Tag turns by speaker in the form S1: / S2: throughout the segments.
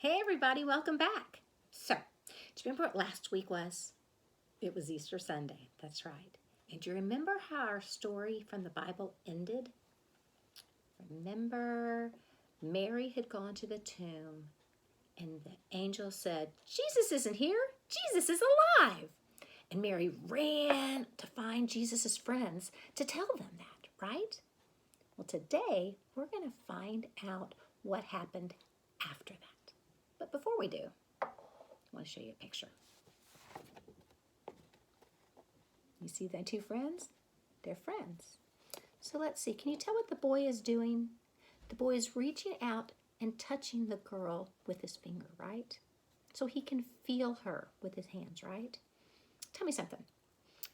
S1: Hey everybody, welcome back. So, do you remember what last week was? It was Easter Sunday, that's right. And do you remember how our story from the Bible ended? Remember, Mary had gone to the tomb and the angel said, Jesus isn't here, Jesus is alive. And Mary ran to find Jesus' friends to tell them that, right? Well, today we're going to find out what happened after that. But before we do, I want to show you a picture. You see the two friends? They're friends. So let's see. Can you tell what the boy is doing? The boy is reaching out and touching the girl with his finger, right? So he can feel her with his hands, right? Tell me something.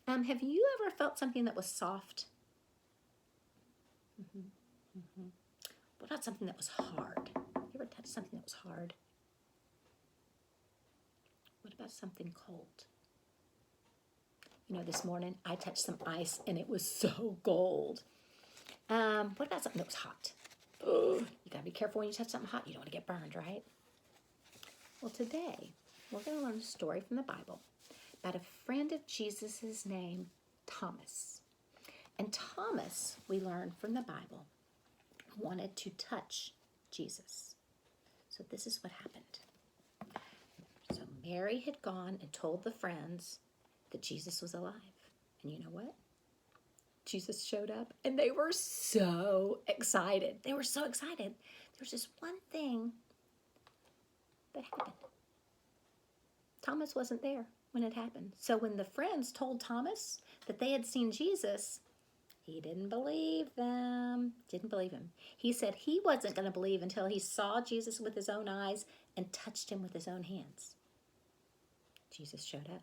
S1: Have you ever felt something that was soft? What about something that was hard? You ever touched something that was hard? What about something cold? You know, this morning I touched some ice and it was so cold. What about something that was hot? You gotta be careful when you touch something hot. You don't want to get burned, right? Well, today we're going to learn a story from the Bible about a friend of Jesus's name, Thomas. And Thomas, we learn from the Bible, wanted to touch Jesus. So this is what happened. So Mary had gone and told the friends that Jesus was alive. And you know what? Jesus showed up and they were so excited. They were so excited. There was just one thing that happened. Thomas wasn't there when it happened. So when the friends told Thomas that they had seen Jesus, he didn't believe them. Didn't believe him. He said he wasn't going to believe until he saw Jesus with his own eyes and touched him with his own hands. Jesus showed up.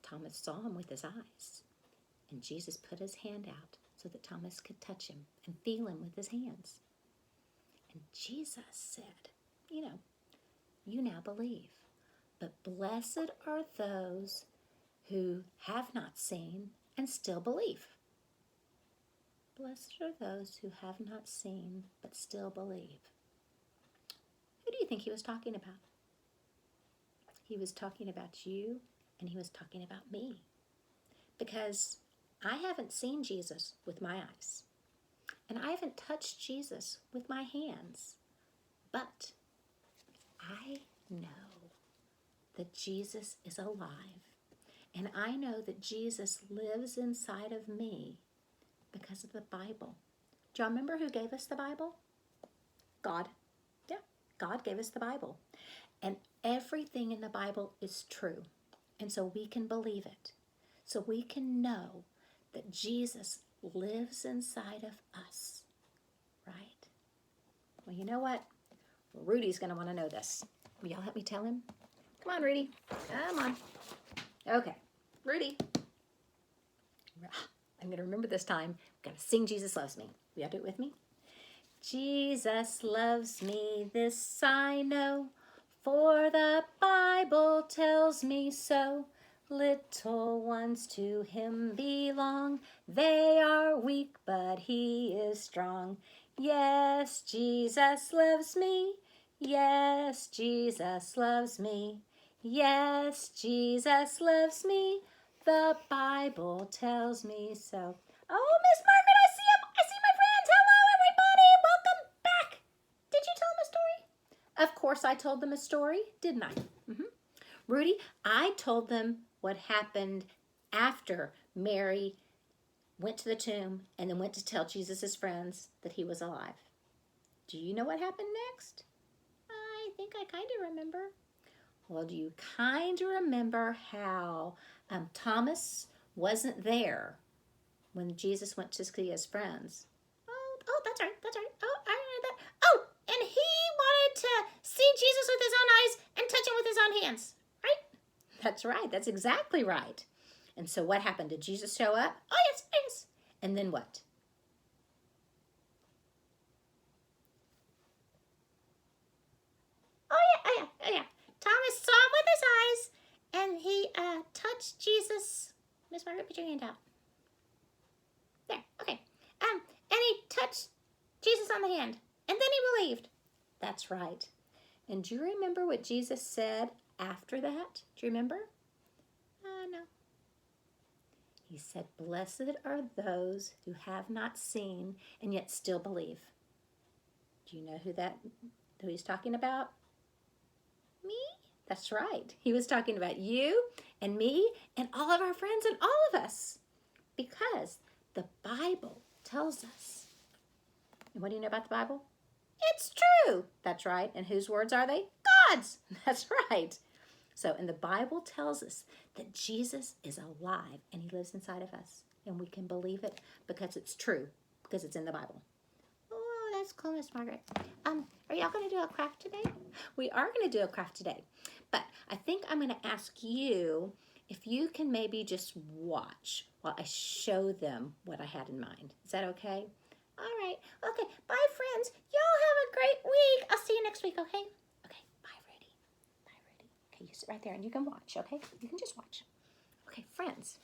S1: Thomas saw him with his eyes. And Jesus put his hand out so that Thomas could touch him and feel him with his hands. And Jesus said, you now believe. But blessed are those who have not seen and still believe. Blessed are those who have not seen but still believe. Who do you think he was talking about? He was talking about you and he was talking about me. Because I haven't seen Jesus with my eyes. And I haven't touched Jesus with my hands. But I know that Jesus is alive. And I know that Jesus lives inside of me because of the Bible. Do y'all remember who gave us the Bible? God. Yeah, God gave us the Bible. And everything in the Bible is true. And so we can believe it. So we can know that Jesus lives inside of us. Right? Well, you know what? Rudy's going to want to know this. Will y'all help me tell him? Come on, Rudy. Come on. Okay. Rudy. I'm going to remember this time. We've got to sing Jesus Loves Me. Will y'all do it with me? Jesus loves me, this I know, for the Bible tells me so. Little ones to him belong. They are weak, but he is strong. Yes, Jesus loves me. Yes, Jesus loves me. Yes, Jesus loves me. The Bible tells me so. Oh, Miss Margaret, I see him. I see my friends. Hello, everybody. Welcome back. Did you tell them a story? Of course I told them a story, didn't I? Rudy, I told them what happened after Mary went to the tomb and then went to tell Jesus' friends that he was alive. Do you know what happened next? I think I kind of remember. Well, do you kind of remember how Thomas wasn't there when Jesus went to see his friends? Oh, that's right. Oh, I remember that. Oh, and he wanted to see Jesus with his own eyes and touch him with his own hands, right? That's right. That's exactly right. And so what happened? Did Jesus show up? Oh, yes. And then what? Oh, yeah. Thomas saw him with his eyes, and he touched Jesus. Miss Margaret, put your hand out. There, okay. And he touched Jesus on the hand, and then he believed. That's right. And do you remember what Jesus said after that? Do you remember? No. He said, blessed are those who have not seen and yet still believe. Do you know who he's talking about? Me? That's right. He was talking about you and me and all of our friends and all of us. Because the Bible tells us. And what do you know about the Bible? It's true. That's right. And whose words are they? God's. That's right. So, and the Bible tells us that Jesus is alive and he lives inside of us. And we can believe it because it's true, because it's in the Bible. Oh, that's cool, Miss Margaret. Are y'all going to do a craft today? We are going to do a craft today. But I think I'm going to ask you if you can maybe just watch while I show them what I had in mind. Is that okay? All right. Okay. Bye, friends. Y'all have a great week. I'll see you next week, okay? Okay. Bye, Rudy. Bye, Rudy. Okay, you sit right there and you can watch, okay? You can just watch. Okay, friends.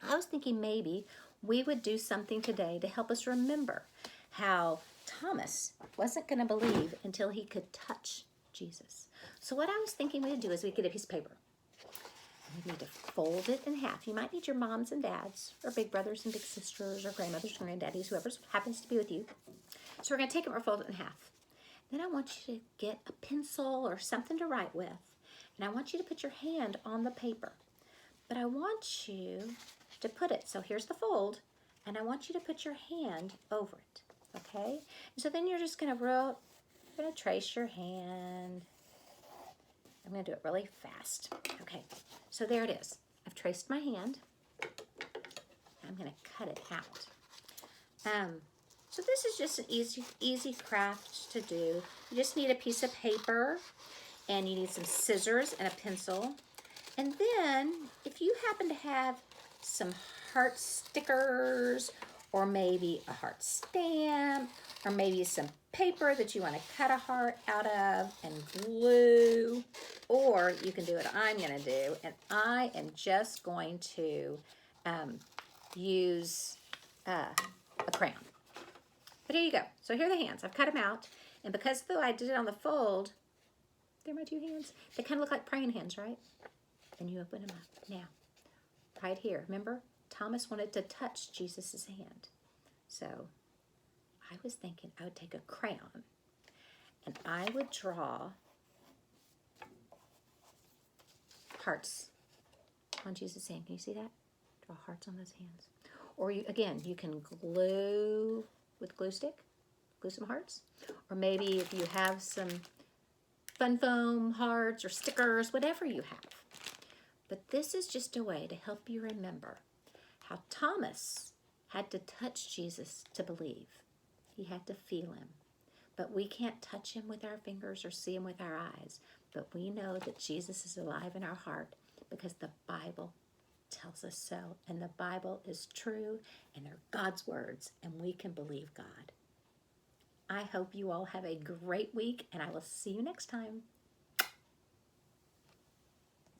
S1: I was thinking maybe we would do something today to help us remember how Thomas wasn't going to believe until he could touch Jesus. So what I was thinking we'd do is we'd get a piece of paper. We need to fold it in half. You might need your moms and dads, or big brothers and big sisters, or grandmothers and granddaddies, whoever happens to be with you. So we're going to take it and fold it in half. Then I want you to get a pencil or something to write with, and I want you to put your hand on the paper. But I want you to put it, so here's the fold, and I want you to put your hand over it, okay? And so then you're just going to trace your hand. I'm going to do it really fast. Okay, so there it is. I've traced my hand. I'm going to cut it out. So this is just an easy craft to do. You just need a piece of paper, and you need some scissors and a pencil. And then, if you happen to have some heart stickers, or maybe a heart stamp, or maybe some paper that you want to cut a heart out of and glue, or you can do what I'm going to do, and I am just going to use a crayon. But here you go. So here are the hands. I've cut them out, and because though I did it on the fold, they're my two hands. They kind of look like praying hands, right? And you open them up. Now, right here, remember? Thomas wanted to touch Jesus' hand. So I was thinking I would take a crayon and I would draw hearts on Jesus' hand. Can you see that? Draw hearts on those hands. Or you can glue with glue stick, glue some hearts. Or maybe if you have some fun foam hearts or stickers, whatever you have. But this is just a way to help you remember how Thomas had to touch Jesus to believe. He had to feel him. But we can't touch him with our fingers or see him with our eyes. But we know that Jesus is alive in our heart because the Bible tells us so. And the Bible is true, and they're God's words, and we can believe God. I hope you all have a great week, and I will see you next time.